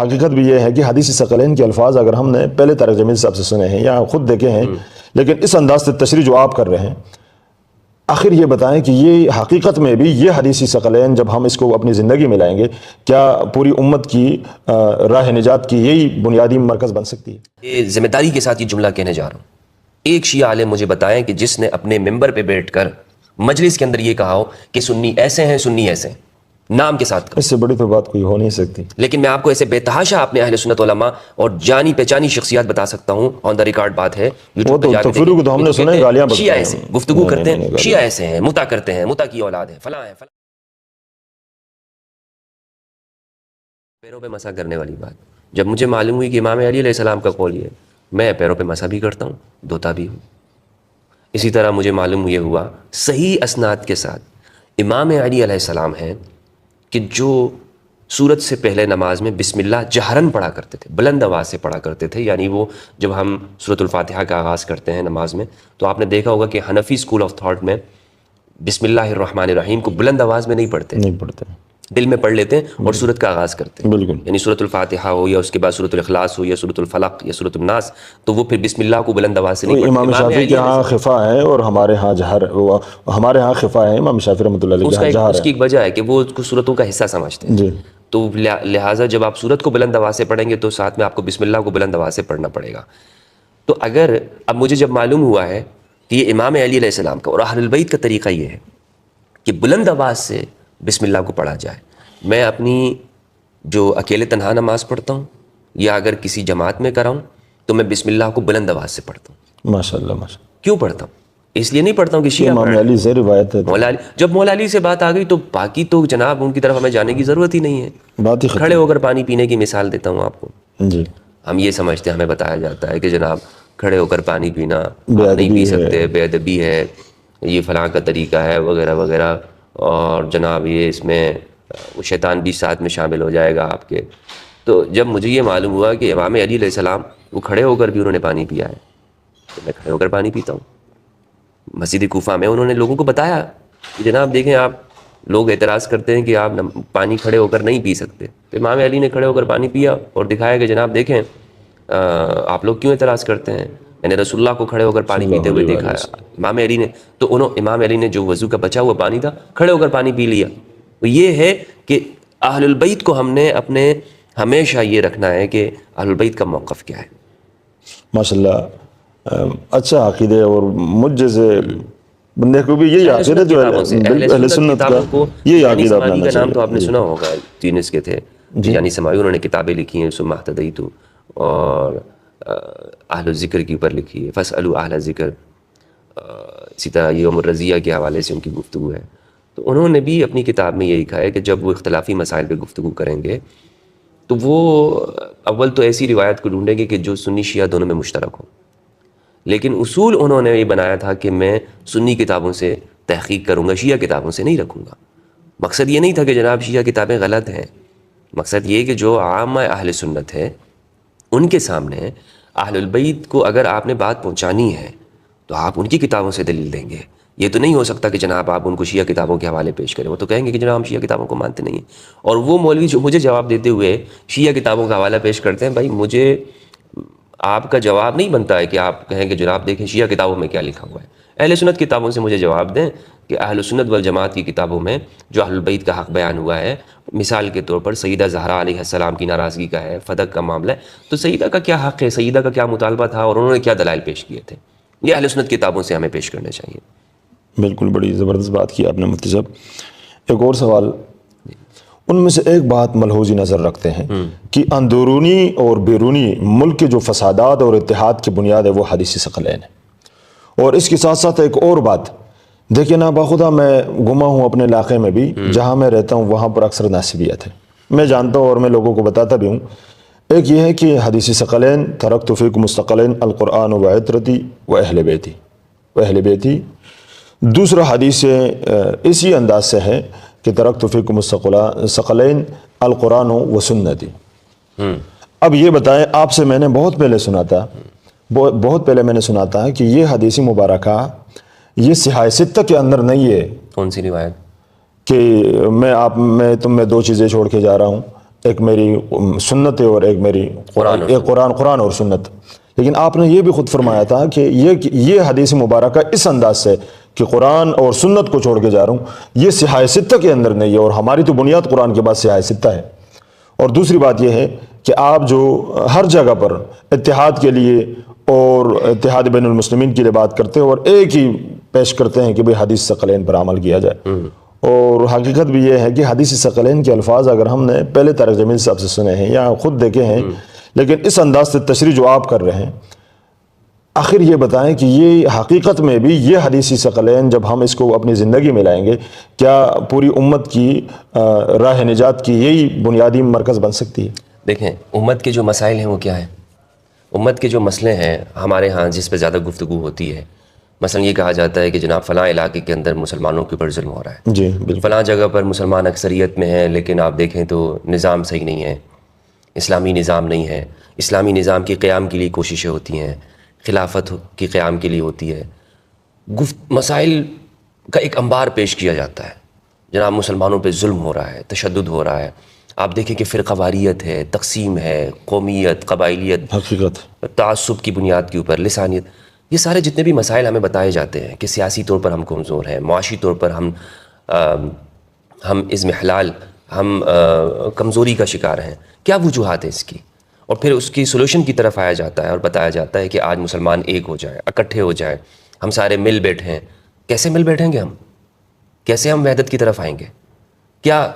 حقیقت بھی یہ ہے کہ حدیث ثقلین کے الفاظ اگر ہم نے پہلے طارق جمیل صاحب سے سنے ہیں یا خود دیکھے ہیں، لیکن اس انداز سے تشریح جو آپ کر رہے ہیں، آخر یہ بتائیں کہ یہ حقیقت میں بھی یہ حدیث ثقلین جب ہم اس کو اپنی زندگی میں لائیں گے، کیا پوری امت کی راہ نجات کی یہی بنیادی مرکز بن سکتی ہے؟ یہ ذمہ داری کے ساتھ یہ جملہ کہنے جا رہا ہوں، ایک شیعہ عالم مجھے بتائیں کہ جس نے اپنے ممبر پہ بیٹھ کر مجلس کے اندر یہ کہا ہو کہ سنی ایسے ہیں، سنی ایسے ہیں، نام کے ساتھ کہا۔ اس سے بڑی تو بات کوئی ہو نہیں سکتی۔ لیکن میں آپ کو ایسے بے تحاشا اپنے اہل سنت علماء اور جانی پہچانی شخصیات بتا سکتا ہوں، آن دا ریکارڈ بات ہے، وہ تو تفریح کو تو ہم نے سنا ہے، گالیاں شیعہ ایسے گفتگو کرتے ہیں، شیعہ ایسے ہیں، متا کرتے ہیں، متا کی اولاد ہے، فلاں ہے، فلاں۔ پیروں پہ مسا کرنے والی بات، جب مجھے معلوم ہوئی کہ امام علی علیہ السلام کا قول یہ ہے، میں پیروں پہ مسا بھی کرتا ہوں، دھوتا بھی ہوں۔ اسی طرح مجھے معلوم یہ ہوا صحیح اسناد کے ساتھ امام علی علیہ السلام ہیں کہ جو سورت سے پہلے نماز میں بسم اللہ جہرن پڑھا کرتے تھے، بلند آواز سے پڑھا کرتے تھے، یعنی وہ جب ہم سورت الفاتحہ کا آغاز کرتے ہیں نماز میں تو آپ نے دیکھا ہوگا کہ حنفی اسکول آف تھاٹ میں بسم اللہ الرحمن الرحیم کو بلند آواز میں نہیں پڑھتے، دل میں پڑھ لیتے ہیں اور سورت کا آغاز کرتے ہیں، بالکل، یعنی سورت الفاتحہ ہو یا اس کے بعد سورت الاخلاص ہو یا سورت الفلق یا سورت الناس، تو وہ پھر بسم اللہ کو بلند آواز سے نہیں پڑھتے۔ امام شافعی کے ہاں خفا ہے اور ہمارے ہاں جہر، ہمارے ہاں خفا ہے، امام شافعی رحمۃ اللہ علیہ جہر ہے۔ اس کی ایک وجہ ہے کہ وہ سورتوں کا حصہ سمجھتے ہیں، جی، تو لہٰذا جب آپ سورت کو بلند آواز سے پڑھیں گے تو ساتھ میں آپ کو بسم اللہ کو بلند آواز سے پڑھنا پڑے گا۔ تو اگر اب مجھے جب معلوم ہوا ہے کہ یہ امام علی علیہ السلام کا اور اہل البیت کا طریقہ یہ ہے کہ بلند آواز سے بسم اللہ کو پڑھا جائے، میں اپنی جو اکیلے تنہا نماز پڑھتا ہوں یا اگر کسی جماعت میں کراؤں تو میں بسم اللہ کو بلند آواز سے پڑھتا ہوں۔ ماشاءاللہ ماشاءاللہ۔ کیوں پڑھتا ہوں؟ اس لیے نہیں پڑھتا ہوں کہ شیعہ امام علی سے روایت ہے، مولا علی، جب مولا علی سے بات آ گئی تو باقی تو جناب ان کی طرف ہمیں جانے کی ضرورت ہی نہیں ہے۔ بات ہی ختم۔ کھڑے ہو کر پانی پینے کی مثال دیتا ہوں آپ کو، جی، ہم یہ سمجھتے ہیں، ہمیں بتایا جاتا ہے کہ جناب کھڑے ہو کر پانی پینا آپ نہیں پی سکتے، بے ادبی ہے، یہ فلاں کا طریقہ ہے وغیرہ وغیرہ، اور جناب یہ اس میں وہ شیطان بھی ساتھ میں شامل ہو جائے گا آپ کے۔ تو جب مجھے یہ معلوم ہوا کہ امام علی علیہ السلام وہ کھڑے ہو کر بھی انہوں نے پانی پیا ہے تو میں کھڑے ہو کر پانی پیتا ہوں۔ مسجد کوفہ میں انہوں نے لوگوں کو بتایا کہ جناب دیکھیں، آپ لوگ اعتراض کرتے ہیں کہ آپ پانی کھڑے ہو کر نہیں پی سکتے، تو امام علی نے کھڑے ہو کر پانی پیا اور دکھایا کہ جناب دیکھیں آپ لوگ کیوں اعتراض کرتے ہیں، میں نے رسول اللہ کو کھڑے ہو کر پانی پیتے ہوئے دیکھا ہے۔ امام علی نے تو امام علی نے جو وضو کا بچا ہوا پانی تھا کھڑے ہو کر پانی پی لیا۔ تو یہ ہے کہ اہل البیت کو ہم نے اپنے ہمیشہ یہ رکھنا ہے کہ اہل البیت کا موقف کیا ہے۔ ماشاءاللہ، اچھا عقیدہ، اور مجھ جیسے بندے کو بھی یہی عقیدہ جو اہل سنت کا یہی عقیدہ اپنانا چاہیے۔ کا نام تو آپ نے سنا ہوگا، تیونس کے تھے یعنی سماعی، انہوں نے کتابیں لکھی ہیں، ثم اہتدیت، اور اہل الذکر کے اوپر لکھی ہے، فاسألوا اہل الذکر، اسی طرح یوم الرزیہ کے حوالے سے ان کی گفتگو ہے۔ تو انہوں نے بھی اپنی کتاب میں یہی کہا ہے کہ جب وہ اختلافی مسائل پہ گفتگو کریں گے تو وہ اول تو ایسی روایت کو ڈھونڈیں گے کہ جو سنی شیعہ دونوں میں مشترک ہو، لیکن اصول انہوں نے یہ بنایا تھا کہ میں سنی کتابوں سے تحقیق کروں گا، شیعہ کتابوں سے نہیں رکھوں گا۔ مقصد یہ نہیں تھا کہ جناب شیعہ کتابیں غلط ہیں، مقصد یہ کہ جو عامہ اہل سنت ہے ان کے سامنے اہل البیت کو اگر آپ نے بات پہنچانی ہے تو آپ ان کی کتابوں سے دلیل دیں گے۔ یہ تو نہیں ہو سکتا کہ جناب آپ ان کو شیعہ کتابوں کے حوالے پیش کریں، وہ تو کہیں گے کہ جناب ہم شیعہ کتابوں کو مانتے نہیں ہیں۔ اور وہ مولوی جو مجھے جواب دیتے ہوئے شیعہ کتابوں کا حوالہ پیش کرتے ہیں، بھائی مجھے آپ کا جواب نہیں بنتا ہے کہ آپ کہیں کہ جناب دیکھیں شیعہ کتابوں میں کیا لکھا ہوا ہے، اہل سنت کتابوں سے مجھے جواب دیں کہ اہل سنت والجماعت کی کتابوں میں جو اہل البیت کا حق بیان ہوا ہے، مثال کے طور پر سیدہ زہرا علیہ السلام کی ناراضگی کا ہے، فدق کا معاملہ ہے، تو سیدہ کا کیا حق ہے، سیدہ کا کیا مطالبہ تھا اور انہوں نے کیا دلائل پیش کیے تھے، یہ اہل سنت کتابوں سے ہمیں پیش کرنے چاہیے۔ بالکل، بڑی زبردست بات کی آپ نے مفتی صاحب۔ ایک اور سوال، ان میں سے ایک بات ملحوظی نظر رکھتے ہیں کہ اندرونی اور بیرونی ملک کے جو فسادات اور اتحاد کی بنیاد ہے وہ حدیث ثقلین ہے، اور اس کے ساتھ ساتھ ایک اور بات دیکھیں نا، باخدا میں گما ہوں اپنے علاقے میں بھی، جہاں میں رہتا ہوں وہاں پر اکثر ناسبیت ہے، میں جانتا ہوں اور میں لوگوں کو بتاتا بھی ہوں۔ ایک یہ ہے کہ حدیث ثقلین ترکت فیکم مستقلین القرآن و عطرتی و اہل بیتی، دوسرا حدیث اسی انداز سے ہے کہ ترکت فیکم ثقلین القرآن و سنتی۔ اب یہ بتائیں، آپ سے میں نے بہت پہلے سنا تھا، بہت پہلے میں نے سنا تھا کہ یہ حدیث مبارکہ یہ صحاح ستہ کے اندر نہیں ہے۔ کون سی روایت؟ کہ میں تم میں دو چیزیں چھوڑ کے جا رہا ہوں، ایک میری سنت ہے اور ایک میری قرآن اور سنت. لیکن آپ نے یہ بھی خود فرمایا تھا کہ یہ حدیث مبارکہ اس انداز سے کہ قرآن اور سنت کو چھوڑ کے جا رہا ہوں، یہ صحاح ستہ کے اندر نہیں ہے، اور ہماری تو بنیاد قرآن کے بعد صحاح ستہ ہے. اور دوسری بات یہ ہے کہ آپ جو ہر جگہ پر اتحاد کے لیے اور اتحاد بین المسلمین کے لیے بات کرتے ہیں اور ایک ہی پیش کرتے ہیں کہ بھئی حدیث ثقلین پر عمل کیا جائے، اور حقیقت بھی یہ ہے کہ حدیث ثقلین کے الفاظ اگر ہم نے پہلے طارق جمیل صاحب سے سنے ہیں یا خود دیکھے ہیں، لیکن اس انداز سے تشریح جو آپ کر رہے ہیں، آخر یہ بتائیں کہ یہ حقیقت میں بھی یہ حدیث ثقلین جب ہم اس کو اپنی زندگی میں لائیں گے، کیا پوری امت کی راہ نجات کی یہی بنیادی مرکز بن سکتی ہے؟ دیکھیں، امت کے جو مسائل ہیں وہ کیا ہیں؟ امت کے جو مسئلے ہیں ہمارے ہاں جس پہ زیادہ گفتگو ہوتی ہے، مثلا یہ کہا جاتا ہے کہ جناب فلاں علاقے کے اندر مسلمانوں کے اوپر ظلم ہو رہا ہے، جی بالکل، فلاں جگہ پر مسلمان اکثریت میں ہیں لیکن آپ دیکھیں تو نظام صحیح نہیں ہے، اسلامی نظام نہیں ہے، اسلامی نظام کی قیام کے لیے کوششیں ہوتی ہیں، خلافت کی قیام کے لیے ہوتی ہے، مسائل کا ایک انبار پیش کیا جاتا ہے. جناب مسلمانوں پہ ظلم ہو رہا ہے، تشدد ہو رہا ہے، آپ دیکھیں کہ فرقہ واریت ہے، تقسیم ہے، قومیت، قبائلیت، حقیقت تعصب کی بنیاد کے اوپر، لسانیت، یہ سارے جتنے بھی مسائل ہمیں بتائے جاتے ہیں کہ سیاسی طور پر ہم کمزور ہیں، معاشی طور پر ہم اضمحلال، ہم کمزوری کا شکار ہیں. کیا وجوہات ہیں اس کی؟ اور پھر اس کی سولوشن کی طرف آیا جاتا ہے اور بتایا جاتا ہے کہ آج مسلمان ایک ہو جائے، اکٹھے ہو جائے، ہم سارے مل بیٹھیں. کیسے مل بیٹھیں گے ہم؟ کیسے ہم وحدت کی طرف آئیں گے؟ کیا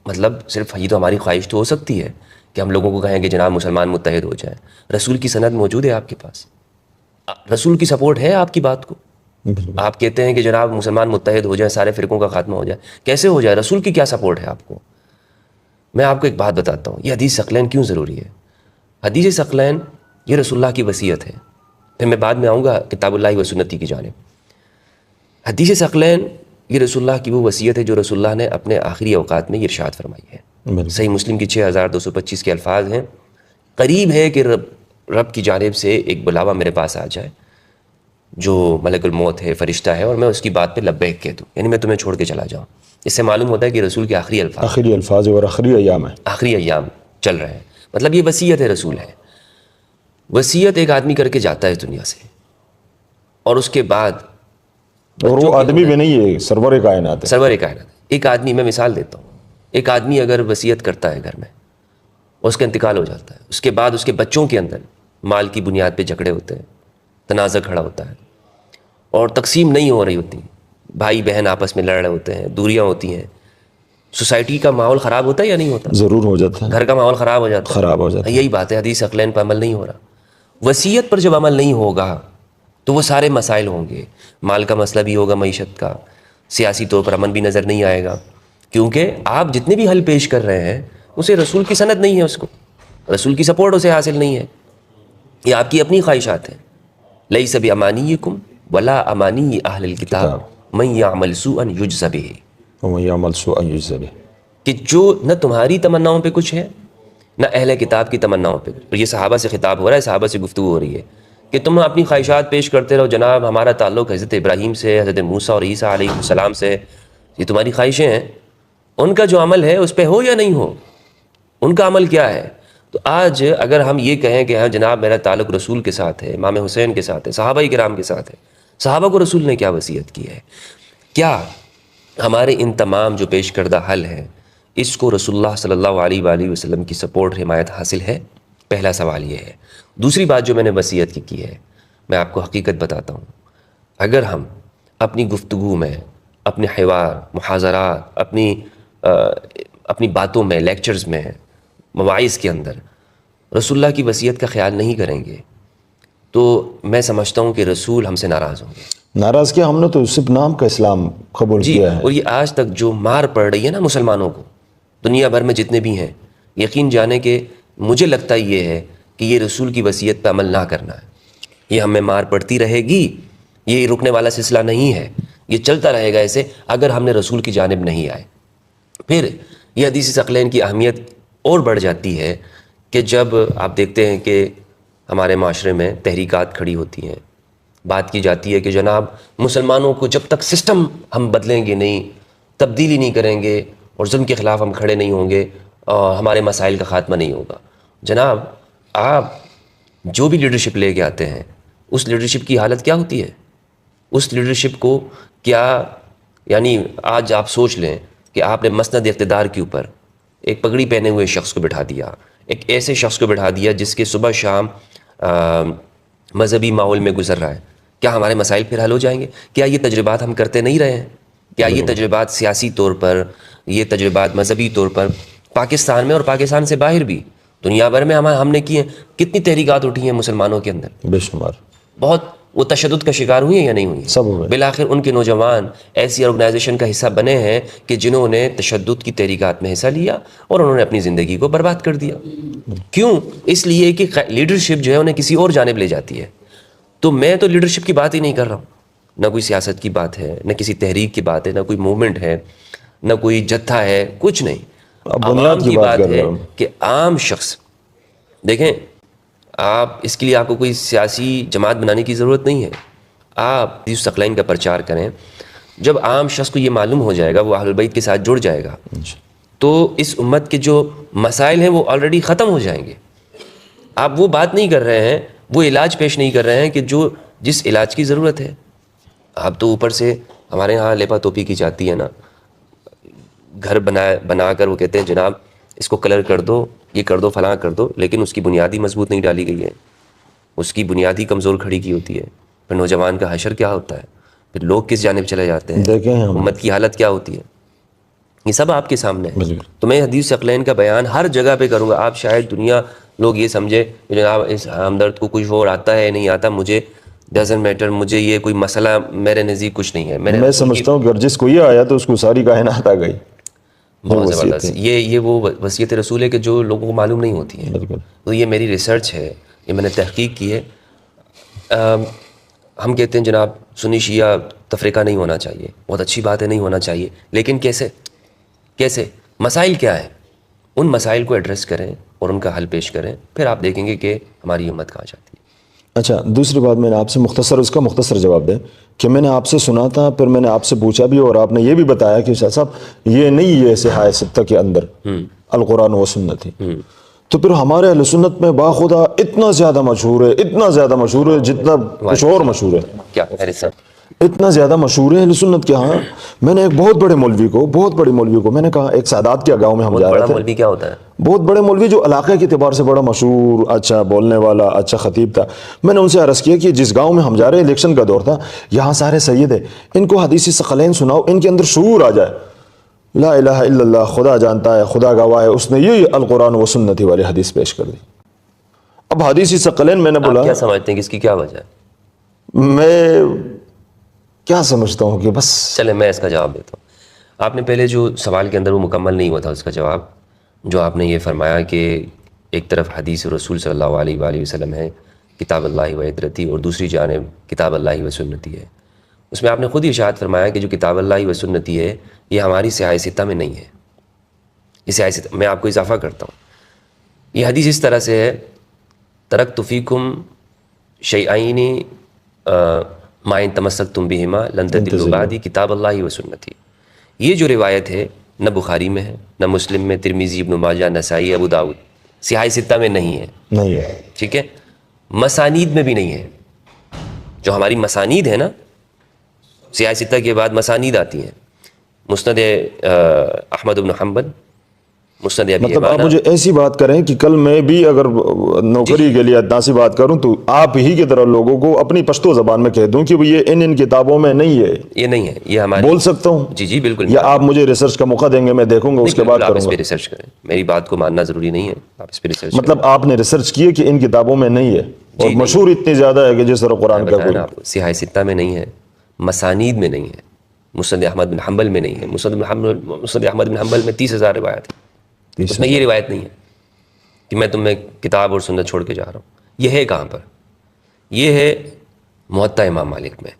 مطلب صرف یہ تو ہماری خواہش تو ہو سکتی ہے کہ ہم لوگوں کو کہیں کہ جناب مسلمان متحد ہو جائیں. رسول کی سند موجود ہے آپ کے پاس، رسول کی سپورٹ ہے آپ کی بات کو. آپ کہتے ہیں کہ جناب مسلمان متحد ہو جائیں، سارے فرقوں کا خاتمہ ہو جائے. کیسے ہو جائے؟ رسول کی کیا سپورٹ ہے آپ کو؟ میں آپ کو ایک بات بتاتا ہوں، یہ حدیث ثقلین کیوں ضروری ہے. حدیث ثقلین یہ رسول اللہ کی وصیت ہے. پھر میں بعد میں آؤں گا کتاب اللہ و سنتی کی جانب. حدیث ثقلین یہ رسول اللہ کی وہ وصیت ہے جو رسول اللہ نے اپنے آخری اوقات میں ارشاد فرمائی ہے. صحیح مسلم کی 6225 کے الفاظ ہیں، قریب ہے کہ رب کی جانب سے ایک بلاوا میرے پاس آ جائے جو ملک الموت ہے، فرشتہ ہے، اور میں اس کی بات پہ لبیک کہہ دوں، یعنی میں تمہیں چھوڑ کے چلا جاؤں. اس سے معلوم ہوتا ہے کہ رسول کے آخری الفاظ اور آخری ایام ہیں، آخری ایام چل رہے ہیں. مطلب یہ وصیت ہے، رسول ہے. وصیت ایک آدمی کر کے جاتا ہے اس دنیا سے، اور اس کے بعد اور وہ آدمی بھی نہیں ہے، سرور کائنات ہے. سرور کائنات. ایک آدمی، میں مثال دیتا ہوں، ایک آدمی اگر وصیت کرتا ہے گھر میں اور اس کا انتقال ہو جاتا ہے، اس کے بعد اس کے بچوں کے اندر مال کی بنیاد پہ جھگڑے ہوتے ہیں، تنازع کھڑا ہوتا ہے اور تقسیم نہیں ہو رہی ہوتی، بھائی بہن آپس میں لڑ رہے ہوتے ہیں، دوریاں ہوتی ہیں. سوسائٹی کا ماحول خراب ہوتا ہے یا نہیں ہوتا؟ ضرور ہو جاتا ہے. گھر کا ماحول خراب ہو جاتا ہے. یہی بات ہے، حدیث ثقلین پر عمل نہیں ہو رہا. وصیت پر جب عمل نہیں ہوگا تو وہ سارے مسائل ہوں گے. مال کا مسئلہ بھی ہوگا، معیشت کا، سیاسی طور پر امن بھی نظر نہیں آئے گا، کیونکہ آپ جتنے بھی حل پیش کر رہے ہیں اسے رسول کی سند نہیں ہے، اس کو رسول کی سپورٹ اسے حاصل نہیں ہے. یہ آپ کی اپنی خواہشات ہیں. لیس بامانیکم ولا امانی اہل الکتاب من یعمل سوءا یجز بہ، ومن یعمل سوءا یجز بہ، کہ جو نہ تمہاری تمناؤں پہ کچھ ہے نہ اہل کتاب کی تمناؤں پہ. یہ صحابہ سے خطاب ہو رہا ہے، صحابہ سے گفتگو ہو رہی ہے کہ تم اپنی خواہشات پیش کرتے رہو، جناب ہمارا تعلق حضرت ابراہیم سے، حضرت موسیٰ اور عیسیٰ علیہ السلام سے، یہ تمہاری خواہشیں ہیں، ان کا جو عمل ہے اس پہ ہو یا نہیں ہو، ان کا عمل کیا ہے. تو آج اگر ہم یہ کہیں کہ ہاں جناب میرا تعلق رسول کے ساتھ ہے، امام حسین کے ساتھ ہے، صحابہ کرام کے ساتھ ہے، صحابہ کو رسول نے کیا وصیت کی ہے، کیا ہمارے ان تمام جو پیش کردہ حل ہیں اس کو رسول اللہ صلی اللہ علیہ وآلہ وسلم کی سپورٹ، حمایت حاصل ہے؟ پہلا سوال یہ ہے. دوسری بات جو میں نے وصیت کی ہے، میں آپ کو حقیقت بتاتا ہوں، اگر ہم اپنی گفتگو میں، اپنے حوار، محاضرات، اپنی باتوں میں، لیکچرز میں، مواعظ کے اندر رسول اللہ کی وصیت کا خیال نہیں کریں گے تو میں سمجھتا ہوں کہ رسول ہم سے ناراض ہوں گے. ناراض کیا، ہم نے تو صرف نام کا اسلام قبول کیا ہے. اور یہ آج تک جو مار پڑ رہی ہے نا مسلمانوں کو دنیا بھر میں جتنے بھی ہیں، یقین جانے کہ مجھے لگتا یہ ہے کہ یہ رسول کی وصیت پہ عمل نہ کرنا ہے. یہ ہمیں مار پڑتی رہے گی، یہ رکنے والا سلسلہ نہیں ہے، یہ چلتا رہے گا ایسے اگر ہم نے رسول کی جانب نہیں آئے. پھر یہ حدیث ثقلین کی اہمیت اور بڑھ جاتی ہے کہ جب آپ دیکھتے ہیں کہ ہمارے معاشرے میں تحریکات کھڑی ہوتی ہیں، بات کی جاتی ہے کہ جناب مسلمانوں کو جب تک سسٹم ہم بدلیں گے نہیں، تبدیلی نہیں کریں گے اور ظلم کے خلاف ہم کھڑے نہیں ہوں گے ہمارے مسائل کا خاتمہ نہیں ہوگا. جناب آپ جو بھی لیڈرشپ لے کے آتے ہیں اس لیڈرشپ کی حالت کیا ہوتی ہے؟ اس لیڈرشپ کو کیا یعنی آج آپ سوچ لیں کہ آپ نے مسند اقتدار کے اوپر ایک پگڑی پہنے ہوئے شخص کو بٹھا دیا, ایک ایسے شخص کو بٹھا دیا جس کے صبح شام مذہبی ماحول میں گزر رہا ہے. کیا ہمارے مسائل پھر حل ہو جائیں گے؟ کیا یہ تجربات ہم کرتے نہیں رہے ہیں؟ کیا یہ تجربات سیاسی طور پر, یہ تجربات مذہبی طور پر پاکستان میں اور پاکستان سے باہر بھی دنیا بھر میں ہم نے کی ہیں؟ کتنی تحریکات اٹھی ہیں مسلمانوں کے اندر, بے شمار. بہت. وہ تشدد کا شکار ہوئی ہیں یا نہیں ہوئی؟ سب ہوئے. بالآخر ان کے نوجوان ایسی آرگنائزیشن کا حصہ بنے ہیں کہ جنہوں نے تشدد کی تحریکات میں حصہ لیا اور انہوں نے اپنی زندگی کو برباد کر دیا. کیوں؟ اس لیے کہ لیڈرشپ جو ہے انہیں کسی اور جانب لے جاتی ہے. تو میں تو لیڈرشپ کی بات ہی نہیں کر رہا ہوں, نہ کوئی سیاست کی بات ہے, نہ کسی تحریک کی بات ہے, نہ کوئی موومنٹ ہے, نہ کوئی جتھا ہے, کچھ نہیں. عوام کی بات ہے کہ عام شخص. دیکھیں آپ اس کے لیے آپ کو کوئی سیاسی جماعت بنانے کی ضرورت نہیں ہے. آپ حدیث ثقلین کا پرچار کریں. جب عام شخص کو یہ معلوم ہو جائے گا, وہ اہل البیت کے ساتھ جڑ جائے گا, تو اس امت کے جو مسائل ہیں وہ آلریڈی ختم ہو جائیں گے. آپ وہ بات نہیں کر رہے ہیں, وہ علاج پیش نہیں کر رہے ہیں کہ جس علاج کی ضرورت ہے. آپ تو اوپر سے ہمارے یہاں لیپا توپی کی جاتی ہے نا, گھر بنا کر وہ کہتے ہیں جناب اس کو کلر کر دو, یہ کر دو, فلاں کر دو, لیکن اس کی بنیادی مضبوط نہیں ڈالی گئی ہے, اس کی بنیادی کمزور کھڑی کی ہوتی ہے. پھر نوجوان کا حشر کیا ہوتا ہے, پھر لوگ کس جانب چلے جاتے ہیں, امت کی حالت کیا ہوتی ہے, یہ سب آپ کے سامنے ہے. تو میں حدیث ثقلین کا بیان ہر جگہ پہ کروں گا. آپ شاید دنیا لوگ یہ سمجھے کہ جناب اس ہمدرد کو کچھ اور آتا ہے نہیں آتا, مجھے ڈزنٹ میٹر, مجھے یہ کوئی مسئلہ میرے نزدیک کچھ نہیں ہے. میں سمجھتا ہوں کہ جس کو یہ آیا تو اس کو ساری کائنات آ گئی. بہت زبردست. یہ وہ وصیت رسول ہے کہ جو لوگوں کو معلوم نہیں ہوتی ہے. تو یہ میری ریسرچ ہے, یہ میں نے تحقیق کی ہے. ہم کہتے ہیں جناب سنی شیعہ تفریقہ نہیں ہونا چاہیے, بہت اچھی بات ہے, نہیں ہونا چاہیے, لیکن کیسے مسائل کیا ہیں, ان مسائل کو ایڈریس کریں اور ان کا حل پیش کریں, پھر آپ دیکھیں گے کہ ہماری امت کہاں جاتی ہے. اچھا, دوسری بات میں نے آپ سے مختصر جواب دیں کہ میں نے آپ سے سنا تھا, پھر میں نے آپ سے پوچھا بھی اور آپ نے یہ بھی بتایا کہ شاہ صاحب یہ نہیں ہے صحاح ستہ کے اندر القرآن و سنت ہی. تو پھر ہمارے اہل سنت میں باخدا اتنا زیادہ مشہور ہے جتنا کچھ اور مشہور ہے. کیا اتنا زیادہ مشہور ہے اہل سنت کے ہاں. میں نے ایک بہت بڑے مولوی کو میں نے کہا, ایک سادات کے گاؤں میں ہم جا رہے تھے. مولوی کیا ہوتا ہے؟ بہت بڑے مولوی جو علاقے کے اعتبار سے بڑا مشہور, اچھا بولنے والا, اچھا خطیب تھا. میں نے ان سے عرض کیا کہ جس گاؤں میں ہم جا رہے ہیں الیکشن کا دور تھا, یہاں سارے سید ہیں, ان کو حدیث ثقلین سناؤ, ان کے اندر شعور آ جائے. لا الہ الا اللہ, خدا جانتا ہے, خدا گواہ ہے, اس نے یہ القرآن و سنتی والی حدیث پیش کر دی. اب حدیث ثقلین میں نے بولا, کیا سمجھتے ہیں کہ اس کی کیا وجہ ہے؟ میں کیا سمجھتا ہوں کہ بس چلے میں اس کا جواب دیتا ہوں. آپ نے پہلے جو سوال کے اندر وہ مکمل نہیں ہوا تھا اس کا جواب, جو آپ نے یہ فرمایا کہ ایک طرف حدیث رسول صلی اللہ علیہ وآلہ وسلم ہے, کتاب اللہ و عترتی, اور دوسری جانب کتاب اللہ و سنتی ہے. اس میں آپ نے خود ہی ارشاد فرمایا کہ جو کتاب اللہ و سنتی ہے یہ ہماری صحاح ستہ میں نہیں ہے. یہ صحاح ستہ میں آپ کو اضافہ کرتا ہوں. یہ حدیث اس طرح سے ہے, ترکت فیکم شیئین ما ان تمسکتم بہما لن تضلوا بعدی کتاب اللہ و سنتی. یہ جو روایت ہے نہ بخاری میں ہے, نہ مسلم میں, ترمذی, ابن ماجہ, نسائی, ابو داؤد, صحاح ستہ میں نہیں ہے. ٹھیک ہے, مسانید میں بھی نہیں ہے. جو ہماری مسانید ہے نا, صحاح ستہ کے بعد مسانید آتی ہیں, مسند احمد بن حنبل, مسند ابی مطلب عوانہ. آپ مجھے ایسی بات کریں کہ کل میں بھی اگر نوکری کے لیے ادنا سی بات کروں تو آپ ہی کی طرح لوگوں کو اپنی پشتو زبان میں کہہ دوں کہ یہ ان کتابوں میں نہیں ہے, یہ نہیں ہے, یہ ہماری بول سکتا ہوں. جی بالکل. یا آپ مجھے ریسرچ کا موقع دیں گے, میں دیکھوں گا, اس کے بعد آپ کروں اس گا. پہ ریسرچ کریں, میری بات کو ماننا ضروری نہیں ہے, آپ اس پہ ریسرچ مطلب آپ نے ریسرچ کی ہے کہ ان کتابوں میں نہیں ہے, اور مشہور اتنی زیادہ ہے کہ جس طرح قرآن کا کوئی. صحاح ستہ میں نہیں ہے, مسانید میں نہیں ہے, مسند احمد بن حنبل میں نہیں ہے. مسند احمد بن حنبل میں 30,000 روایت ہے, اس میں یہ روایت نہیں ہے کہ میں تمہیں کتاب اور سنت چھوڑ کے جا رہا ہوں. یہ ہے کہاں پر؟ یہ ہے موطا امام مالک میں,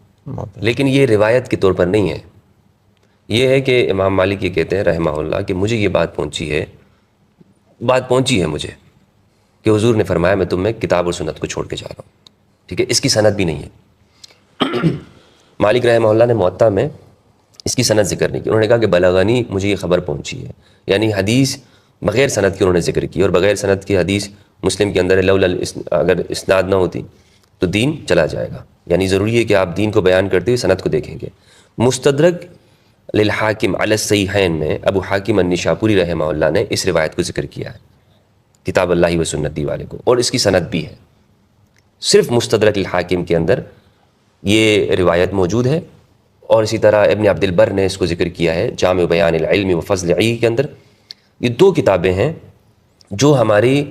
لیکن یہ روایت کے طور پر نہیں ہے. یہ ہے کہ امام مالک یہ کہتے ہیں رحمہ اللہ کہ مجھے یہ بات پہنچی ہے مجھے کہ حضور نے فرمایا میں تمہیں کتاب اور سنت کو چھوڑ کے جا رہا ہوں. ٹھیک ہے, اس کی سند بھی نہیں ہے. مالک رحمہ اللہ نے موطا میں اس کی سند ذکر نہیں کی. انہوں نے کہا کہ بلغنی, مجھے یہ خبر پہنچی ہے, یعنی حدیث بغیر سند کے انہوں نے ذکر کی، اور بغیر سند کی حدیث مسلم کے اندر ہے، لولا اگر اسناد نہ ہوتی تو دین چلا جائے گا. یعنی ضروری ہے کہ آپ دین کو بیان کرتے ہوئے سند کو دیکھیں گے. مستدرک للحاکم علی الصحیحین میں ابو حاکم النشاپوری رحمہ اللہ نے اس روایت کو ذکر کیا ہے، کتاب اللہ و سنتی والے کو، اور اس کی سند بھی ہے. صرف مستدرک الحاکم کے اندر یہ روایت موجود ہے، اور اسی طرح ابن عبد البر نے اس کو ذکر کیا ہے جامع بیان العلم و فضل عی کے اندر. یہ دو کتابیں ہیں جو ہماری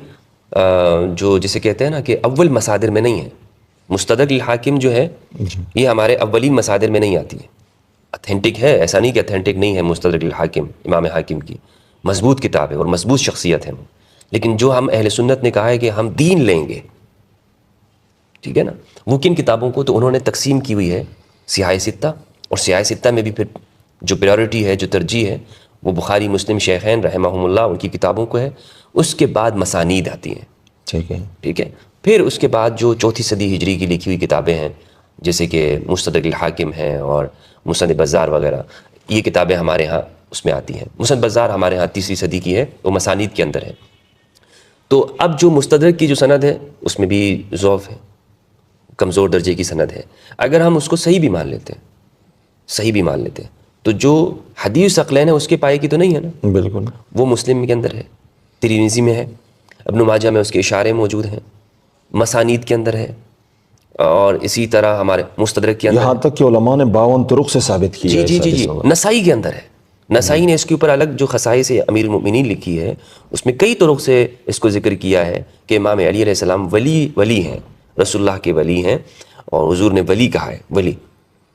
جو جسے کہتے ہیں نا کہ اول مصادر میں نہیں ہیں. مستدرک الحاکم جو ہے یہ ہمارے اولین مصادر میں نہیں آتی ہے. اتھینٹک ہے، ایسا نہیں کہ اتھینٹک نہیں ہے. مستدرک الحاکم امام حاکم کی مضبوط کتاب ہے اور مضبوط شخصیت ہے، لیکن جو ہم اہل سنت نے کہا ہے کہ ہم دین لیں گے، ٹھیک ہے نا، وہ کن کتابوں کو تو انہوں نے تقسیم کی ہوئی ہے سیاہ ستہ، اور سیاہ ستہ میں بھی پھر جو پریورٹی ہے، جو ترجیح ہے، وہ بخاری مسلم شیخین رحمہم اللہ ان کی کتابوں کو ہے. اس کے بعد مسانید آتی ہیں، ٹھیک ہے. پھر اس کے بعد جو چوتھی صدی ہجری کی لکھی ہوئی کتابیں ہیں جیسے کہ مستدرک الحاکم ہیں اور مسند بزار وغیرہ، یہ کتابیں ہمارے ہاں اس میں آتی ہیں. مسند بزار ہمارے ہاں تیسری صدی کی ہے، وہ مسانید کے اندر ہے. تو اب جو مستدرک کی جو سند ہے اس میں بھی ضعف ہے، کمزور درجے کی سند ہے. اگر ہم اس کو صحیح بھی مان لیتے ہیں تو جو حدیث ثقلین ہے اس کے پائے کی تو نہیں ہے نا. بالکل، وہ مسلم کے اندر ہے، ترمذی میں ہے، ابن ماجہ میں اس کے اشارے موجود ہیں، مسانید کے اندر ہے، اور اسی طرح ہمارے مستدرک کے اندر یہاں تک کہ علماء نے 52 طرق سے ثابت کی ہے. جی نسائی کے اندر ہے. نسائی نے اس کے اوپر الگ جو خصائص امیر المؤمنین لکھی ہے اس میں کئی طرق سے اس کو ذکر کیا ہے کہ امام علی علیہ السلام ولی ہیں، رسول اللہ کے ولی ہیں، اور حضور نے ولی کہا ہے، ولی.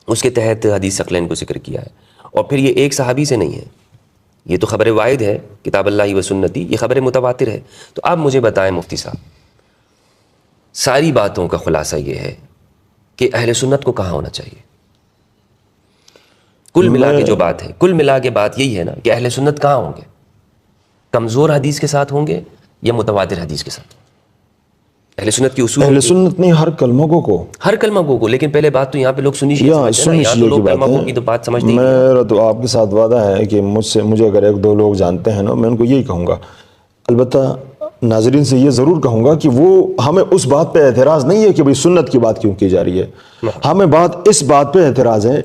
اس کے تحت حدیث ثقلین کو ذکر کیا ہے. اور پھر یہ ایک صحابی سے نہیں ہے، یہ تو خبر واحد ہے، کتاب اللہ و سنتی، یہ خبر متواتر ہے. تو آپ مجھے بتائیں مفتی صاحب، ساری باتوں کا خلاصہ یہ ہے کہ اہل سنت کو کہاں ہونا چاہیے؟ کل ملا کے جو بات ہے، کل ملا کے بات یہی ہے نا کہ اہل سنت کہاں ہوں گے؟ کمزور حدیث کے ساتھ ہوں گے یا متواتر حدیث کے ساتھ؟ اہل سنت کی اصول، اہل سنت نہیں ہر کلمہ کو ہر کلمہ کو. لیکن پہلے بات تو یہاں پہ لوگ سنی کی بات سمجھتے ہیں. میرا تو آپ کے ساتھ وعدہ ہے کہ مجھے اگر ایک دو لوگ جانتے ہیں نا، میں ان کو یہی کہوں گا. البتہ ناظرین سے یہ ضرور کہوں گا کہ وہ ہمیں اس بات پہ اعتراض نہیں ہے کہ بھئی سنت کی بات کیوں کی جا رہی ہے. ہمیں بات اس بات پہ اعتراض ہے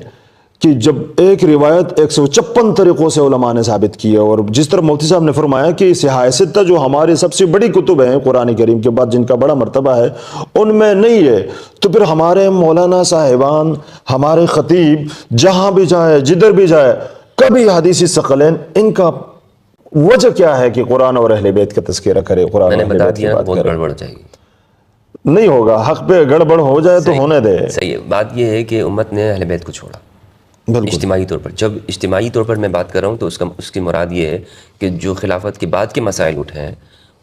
کہ جب ایک روایت 156 طریقوں سے علماء نے ثابت کی ہے، اور جس طرح مفتی صاحب نے فرمایا کہ سیاہ ستہ جو ہماری سب سے بڑی کتب ہیں قرآن کریم کے بعد جن کا بڑا مرتبہ ہے ان میں نہیں ہے، تو پھر ہمارے مولانا صاحبان، ہمارے خطیب جہاں بھی جائے، جدھر بھی جائے، کبھی حدیث ثقلین ان کا وجہ کیا ہے کہ قرآن اور اہل بیت کا تذکرہ کرے؟ قرآن میں نے اور اہل بتا بیت کی دیا بات بہت کرے. گڑبڑ جائے گی. نہیں ہوگا، حق پہ گڑبڑ ہو جائے تو ہونے دے. صحیح ہے. بات یہ ہے کہ امت نے اہل بیت کو چھوڑا اجتماعی طور پر. جب اجتماعی طور پر میں بات کر رہا ہوں تو اس کی مراد یہ ہے کہ جو خلافت کے بعد کے مسائل اٹھے ہیں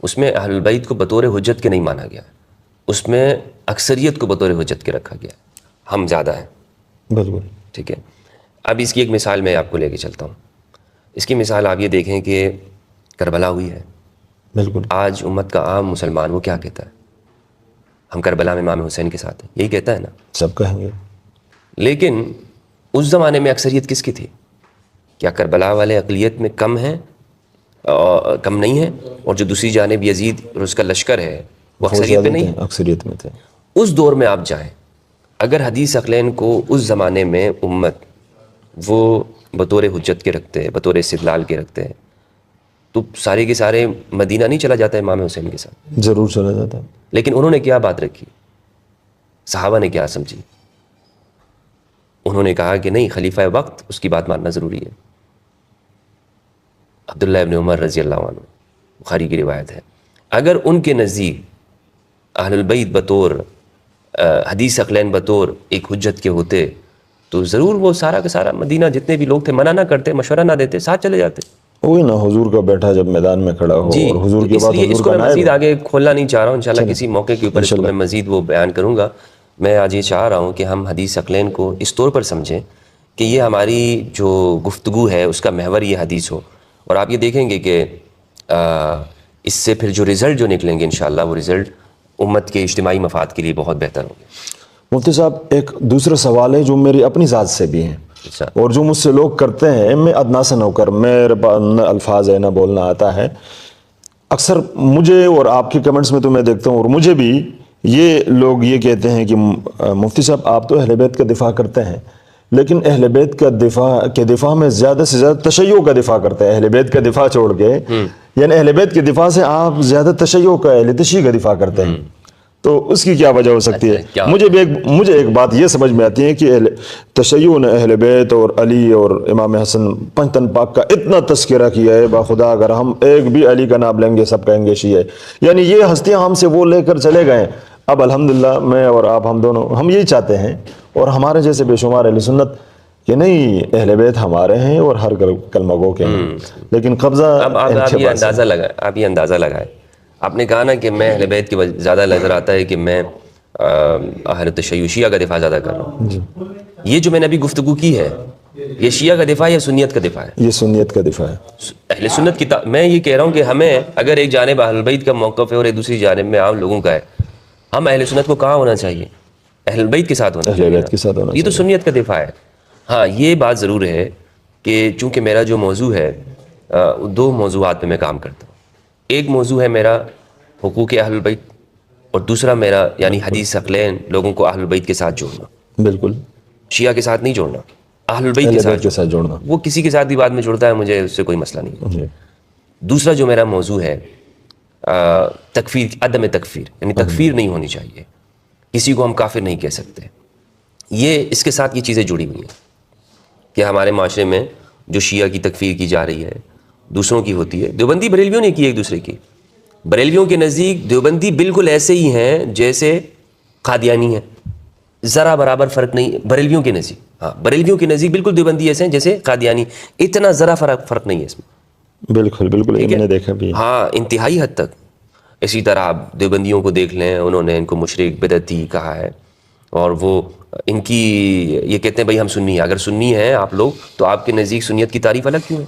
اس میں اہل البیت کو بطور حجت کے نہیں مانا گیا، اس میں اکثریت کو بطور حجت کے رکھا گیا. ہم زیادہ ہیں، بالکل ٹھیک ہے. اب اس کی ایک مثال میں آپ کو لے کے چلتا ہوں. اس کی مثال آپ یہ دیکھیں کہ کربلا ہوئی ہے. بالکل. آج امت کا عام مسلمان وہ کیا کہتا ہے؟ ہم کربلا میں امام حسین کے ساتھ ہیں، یہی کہتا ہے نا. سب کہیں گے. لیکن اس زمانے میں اکثریت کس کی تھی؟ کیا کربلا والے اقلیت میں کم ہیں، کم نہیں ہیں؟ اور جو دوسری جانب یزید اور اس کا لشکر ہے وہ اکثریت میں نہیں ہے؟ اکثریت میں تھے. اس دور میں آپ جائیں، اگر حدیث ثقلین کو اس زمانے میں امت وہ بطور حجت کے رکھتے، بطور استدلال کے رکھتے ہیں، تو سارے کے سارے مدینہ نہیں چلا جاتا امام حسین کے ساتھ؟ ضرور چلا جاتا. لیکن انہوں نے کیا بات رکھی؟ صحابہ نے کیا سمجھی؟ انہوں نے کہا کہ نہیں، خلیفہ وقت اس کی بات ماننا ضروری ہے. عبداللہ ابن عمر رضی اللہ عنہ، بخاری کی روایت ہے، اگر ان کے نزدیک اہل البیت بطور حدیث ثقلین بطور ایک حجت کے ہوتے تو ضرور وہ سارا کا سارا مدینہ جتنے بھی لوگ تھے منع نہ کرتے، مشورہ نہ دیتے، ساتھ چلے جاتے. وہی نا، حضور کا بیٹھا جب میدان میں کھڑا ہو، اور حضور کے بعد اس کو میں مزید آگے کھولنا نہیں چاہ رہا ہوں. انشاءاللہ کسی موقع کے اوپر اس کو میں مزید وہ بیان کروں گا. میں آج یہ چاہ رہا ہوں کہ ہم حدیث ثقلین کو اس طور پر سمجھیں کہ یہ ہماری جو گفتگو ہے اس کا محور یہ حدیث ہو. اور آپ یہ دیکھیں گے کہ اس سے پھر جو رزلٹ جو نکلیں گے انشاءاللہ وہ رزلٹ امت کے اجتماعی مفاد کے لیے بہت بہتر ہوں گے. مفتی صاحب، ایک دوسرا سوال ہے جو میری اپنی ذات سے بھی ہیں اور جو مجھ سے لوگ کرتے ہیں، میں ادنیٰ سے نہ ہو کر، میرے الفاظ ہے نہ بولنا آتا ہے اکثر مجھے اور آپ کے کمنٹس میں تو میں دیکھتا ہوں، اور مجھے بھی یہ لوگ یہ کہتے ہیں کہ مفتی صاحب آپ تو اہل بیت کا دفاع کرتے ہیں، لیکن اہل بیت کا دفاع میں زیادہ سے زیادہ تشیع کا دفاع کرتے ہیں، اہل بیت کا دفاع چھوڑ کے، یعنی اہل بیت کے دفاع سے آپ زیادہ تشیع کا، اہل تشیع کا دفاع کرتے ہیں، تو اس کی کیا وجہ ہو سکتی ہے؟ مجھے ایک بات یہ سمجھ میں آتی ہے کہ تشیع نے اہل بیت اور علی اور امام حسن پنجتن پاک کا اتنا تذکرہ کیا ہے، باخدا اگر ہم ایک بھی علی کا نام لیں گے سب کہیں گے شیعہ، یعنی یہ ہستیاں ہم سے وہ لے کر چلے گئے۔ اب الحمدللہ میں اور آپ، ہم دونوں، ہم یہی چاہتے ہیں، اور ہمارے جیسے بے شمار اہل سنت کہ نہیں، اہل بیت ہمارے ہیں اور ہر کلمہ گو کے ہیں، لیکن قبضہ اب آپ یہ اندازہ لگائیں، آپ نے کہا نا کہ میں اہل بیت کی زیادہ نظر آتا ہے کہ میں اہل تشیع شیعہ کا دفاع زیادہ کر رہا ہوں۔ یہ جو میں نے ابھی گفتگو کی ہے، یہ شیعہ کا دفاع یا سنیت کا دفاع ہے؟ یہ سنیت کا دفاع ہے۔ اہل سنت کی میں یہ کہہ رہا ہوں کہ ہمیں اگر ایک جانب اہل بیت کا موقف ہے اور ایک دوسری جانب میں عام لوگوں کا ہے، ہم اہل سنت کو کہاں ہونا چاہیے؟ اہل بیت کے ساتھ ہونا چاہیے۔ اہل بیت کے ساتھ ہونا یہ تو سنیت کا دفاع ہے۔ ہاں، یہ بات ضرور ہے کہ چونکہ میرا جو موضوع ہے، دو موضوعات پہ میں کام کرتا ہوں۔ ایک موضوع ہے میرا حقوق اہل بیت، اور دوسرا میرا یعنی حدیث ثقلین، لوگوں کو اہل بیت کے ساتھ جوڑنا۔ بالکل، شیعہ کے ساتھ نہیں جوڑنا، اہل بیت کے ساتھ جوڑنا۔ وہ کسی کے ساتھ بھی بعد میں جڑتا ہے، مجھے اس سے کوئی مسئلہ نہیں ہے۔ دوسرا جو میرا موضوع ہے تکفیر، عدم تکفیر، یعنی تکفیر نہیں ہونی چاہیے، کسی کو ہم کافر نہیں کہہ سکتے۔ یہ اس کے ساتھ یہ چیزیں جڑی ہوئی ہیں کہ ہمارے معاشرے میں جو شیعہ کی تکفیر کی جا رہی ہے دوسروں کی ہوتی ہے۔ دیوبندی بریلویوں نے کی ایک دوسرے کی، بریلویوں کے نزدیک دیوبندی بالکل ایسے ہی ہیں جیسے قادیانی ہیں، ذرا برابر فرق نہیں بریلویوں کے نزدیک۔ ہاں، بریلویوں کے نزدیک بالکل دیوبندی ایسے ہیں جیسے قادیانی، اتنا ذرا فرق نہیں ہے اس میں۔ بالکل یہ میں نے دیکھا بھی۔ ہاں، انتہائی حد تک۔ اسی طرح آپ دیوبندیوں کو دیکھ لیں، انہوں نے ان کو مشرک بدعتی کہا ہے، اور وہ ان کی یہ کہتے ہیں بھائی ہم سنی ہیں۔ اگر سنی ہیں آپ لوگ تو آپ کے نزدیک سنیت کی تعریف الگ کیوں ہے؟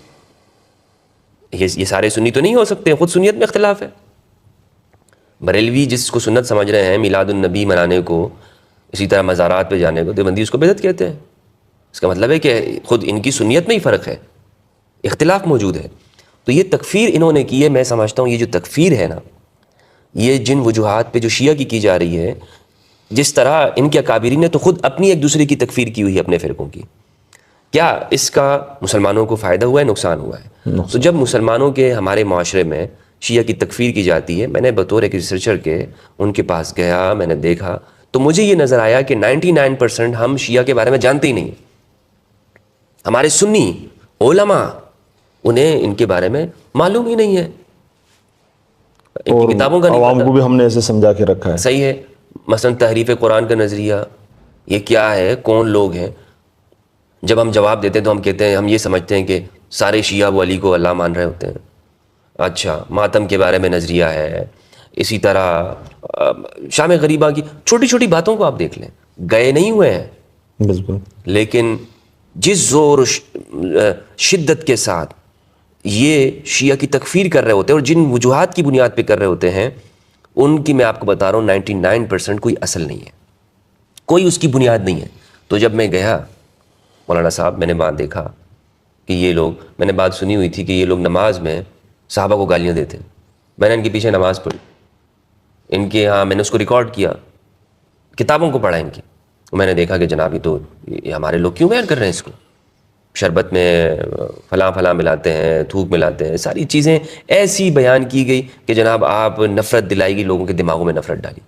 یہ سارے سنی تو نہیں ہو سکتے، خود سنیت میں اختلاف ہے۔ بریلوی جس کو سنت سمجھ رہے ہیں، میلاد النبی منانے کو، اسی طرح مزارات پہ جانے کو، دیوبندی اس کو بدعت کہتے ہیں۔ اس کا مطلب ہے کہ خود ان کی سنیت میں ہی فرق ہے، اختلاف موجود ہے۔ تو یہ تکفیر انہوں نے کی ہے۔ میں سمجھتا ہوں یہ جو تکفیر ہے نا، یہ جن وجوہات پہ جو شیعہ کی جا رہی ہے، جس طرح ان کے اکابرین نے تو خود اپنی ایک دوسرے کی تکفیر کی ہوئی ہے اپنے فرقوں کی، کیا اس کا مسلمانوں کو فائدہ ہوا ہے، نقصان ہوا ہے؟ تو جب مسلمانوں کے ہمارے معاشرے میں شیعہ کی تکفیر کی جاتی ہے، میں نے بطور ایک ریسرچر کے ان کے پاس گیا، میں نے دیکھا تو مجھے یہ نظر آیا کہ 99% ہم شیعہ کے بارے میں جانتے ہی نہیں۔ ہمارے سنی علماء، انہیں ان کے بارے میں معلوم ہی نہیں ہے، ان کی کتابوں کا نہیں عوام کو بھی ہم نے ایسے سمجھا کے رکھا ہے۔ صحیح ہے۔ مثلا تحریف قرآن کا نظریہ، یہ کیا ہے، کون لوگ ہیں؟ جب ہم جواب دیتے ہیں تو ہم کہتے ہیں، ہم یہ سمجھتے ہیں کہ سارے شیعہ وہ علی کو اللہ مان رہے ہوتے ہیں۔ اچھا، ماتم کے بارے میں نظریہ ہے، اسی طرح شام غریبہ کی چھوٹی چھوٹی باتوں کو آپ دیکھ لیں، گئے نہیں ہوئے ہیں بالکل، لیکن جس زور شدت کے ساتھ یہ شیعہ کی تکفیر کر رہے ہوتے ہیں اور جن وجوہات کی بنیاد پہ کر رہے ہوتے ہیں، ان کی میں آپ کو بتا رہا ہوں 99% کوئی اصل نہیں ہے، کوئی اس کی بنیاد نہیں ہے۔ تو جب میں گیا مولانا صاحب، میں نے بات دیکھا کہ یہ لوگ، میں نے بات سنی ہوئی تھی کہ یہ لوگ نماز میں صحابہ کو گالیاں دیتے ہیں۔ میں نے ان کے پیچھے نماز پڑھی، ان کے ہاں میں نے اس کو ریکارڈ کیا، کتابوں کو پڑھا ان کی، میں نے دیکھا کہ جناب یہ ہمارے لوگ کیوں بیان کر رہے ہیں اس کو؟ شربت میں فلاں ملاتے ہیں، تھوک ملاتے ہیں، ساری چیزیں ایسی بیان کی گئی کہ جناب آپ نفرت دلائی گی، لوگوں کے دماغوں میں نفرت ڈالی۔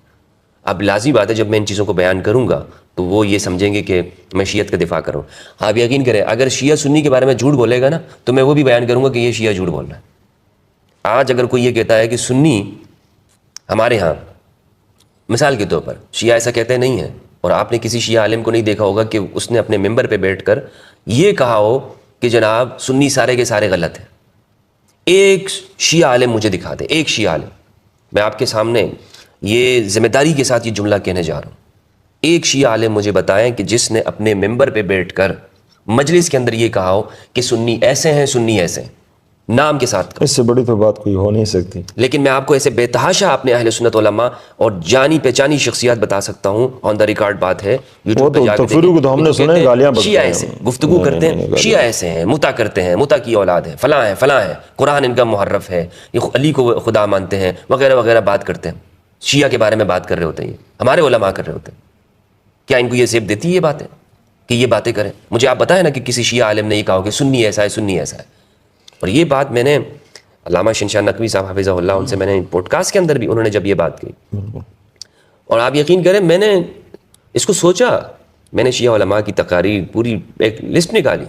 اب لازمی بات ہے جب میں ان چیزوں کو بیان کروں گا تو وہ یہ سمجھیں گے کہ میں شیعت کا دفاع کروں۔ آپ یقین کریں، اگر شیعہ سنی کے بارے میں جھوٹ بولے گا نا تو میں وہ بھی بیان کروں گا کہ یہ شیعہ جھوٹ بول رہا ہے۔ آج اگر کوئی یہ کہتا ہے کہ سنی ہمارے ہاں، مثال کے طور پر شیعہ ایسا کہتے نہیں ہیں، اور آپ نے کسی شیعہ عالم کو نہیں دیکھا ہوگا کہ اس نے اپنے ممبر پہ بیٹھ کر یہ کہا ہو کہ جناب سنی سارے کے سارے غلط ہیں۔ ایک شیعہ عالم مجھے دکھا دے، ایک شیعہ عالم، میں آپ کے سامنے یہ ذمہ داری کے ساتھ یہ جملہ کہنے جا رہا ہوں، ایک شیعہ عالم مجھے بتائیں کہ جس نے اپنے ممبر پہ بیٹھ کر مجلس کے اندر یہ کہا ہو کہ سنی ایسے ہیں، سنی ایسے ہیں۔ نام کے ساتھ کہوں. اس سے بڑی تو بات کوئی ہو نہیں سکتی. لیکن میں آپ کو ایسے بے تحاشا اپنے اہل سنت علماء اور جانی پہچانی شخصیات بتا سکتا ہوں, آن دا ریکارڈ بات ہے, یوٹیوب پہ جا کے تکفیری کو تو ہم نے سنا ہے, گالیاں بکتے شیعہ ہیں, ایسے گفتگو کرتے ہیں, شیعہ ایسے ہیں, متا کرتے ہیں, متا کی اولاد ہے, فلاں ہے فلاں ہے, قرآن ان کا محرف ہے, یہ علی کو خدا مانتے ہیں وغیرہ وغیرہ بات کرتے ہیں. شیعہ کے بارے میں بات کر رہے ہوتے ہیں, یہ ہمارے علماء کر رہے ہوتے ہیں. کیا ان کو یہ زیب دیتی ہے یہ باتیں کہ یہ باتیں کریں؟ مجھے آپ بتائیں نا کہ کسی شیعہ عالم نے یہ کہا کہ سنی ایسا ہے, سنی ایسا ہے. اور یہ بات میں نے علامہ شنشاہ نقوی صاحب حفظہ اللہ, ان سے میں نے پوڈ کاسٹ کے اندر بھی انہوں نے جب یہ بات کی, اور آپ یقین کریں میں نے اس کو سوچا, میں نے شیعہ علماء کی تقاریر پوری ایک لسٹ نکالی,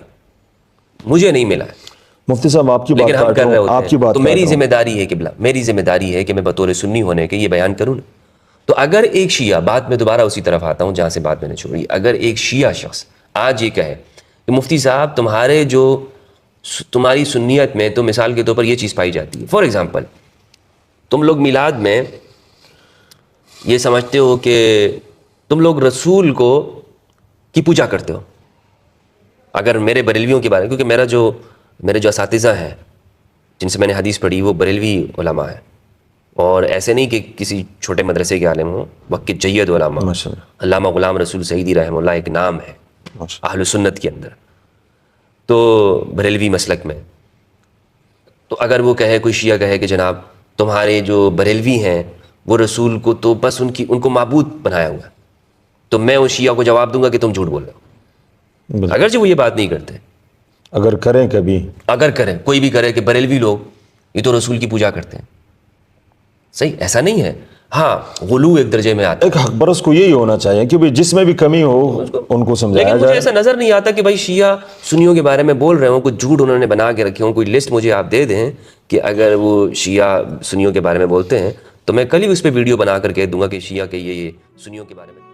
مجھے نہیں ملا ہے. مفتی صاحب آپ کی بات لیکن ہم کر رہے ہوتے ہیں, تو میری ذمہ داری ہے قبلہ, میری ذمہ داری ہے کہ میں بطور سنی ہونے کے یہ بیان کروں. تو اگر ایک شیعہ, بات میں دوبارہ اسی طرف آتا ہوں جہاں سے بات میں نے چھوڑی, اگر ایک شیعہ شخص آج یہ کہے کہ مفتی صاحب تمہاری سنیت میں تو مثال کے طور پر یہ چیز پائی جاتی ہے, فار ایگزامپل تم لوگ میلاد میں یہ سمجھتے ہو کہ تم لوگ رسول کی پوجا کرتے ہو. اگر میرے بریلویوں کے بارے میں, کیونکہ میرے جو اساتذہ ہیں جن سے میں نے حدیث پڑھی وہ بریلوی علماء ہیں, اور ایسے نہیں کہ کسی چھوٹے مدرسے کے عالم ہوں, وقت کے جید علماء. علامہ غلام رسول سعیدی رحمہ اللہ ایک نام ہے اہل سنت کے اندر, تو بریلوی مسلک میں. تو اگر وہ کہے, کوئی شیعہ کہے کہ جناب تمہارے جو بریلوی ہیں وہ رسول کو تو بس ان کو معبود بنایا ہوا ہے, تو میں اس شیعہ کو جواب دوں گا کہ تم جھوٹ بول رہے ہو, اگرچہ وہ یہ بات نہیں کرتے. اگر کریں کوئی بھی کرے کہ بریلوی لوگ یہ تو رسول کی پوجا کرتے ہیں, صحیح, ایسا نہیں ہے. ہاں غلو ایک درجے میں آتا ہے. ایک حق پرست کو یہی ہونا چاہیے کہ جس میں بھی کمی ہو ان کو سمجھایا جائے. لیکن مجھے ایسا نظر نہیں آتا کہ بھائی شیعہ سنیوں کے بارے میں بول رہے ہوں, کچھ جھوٹ انہوں نے بنا کے رکھے ہوں. کوئی لسٹ مجھے آپ دے دیں کہ اگر وہ شیعہ سنیوں کے بارے میں بولتے ہیں تو میں کل ہی اس پہ ویڈیو بنا کر کہہ دوں گا کہ شیعہ کے یہ سنیوں کے بارے میں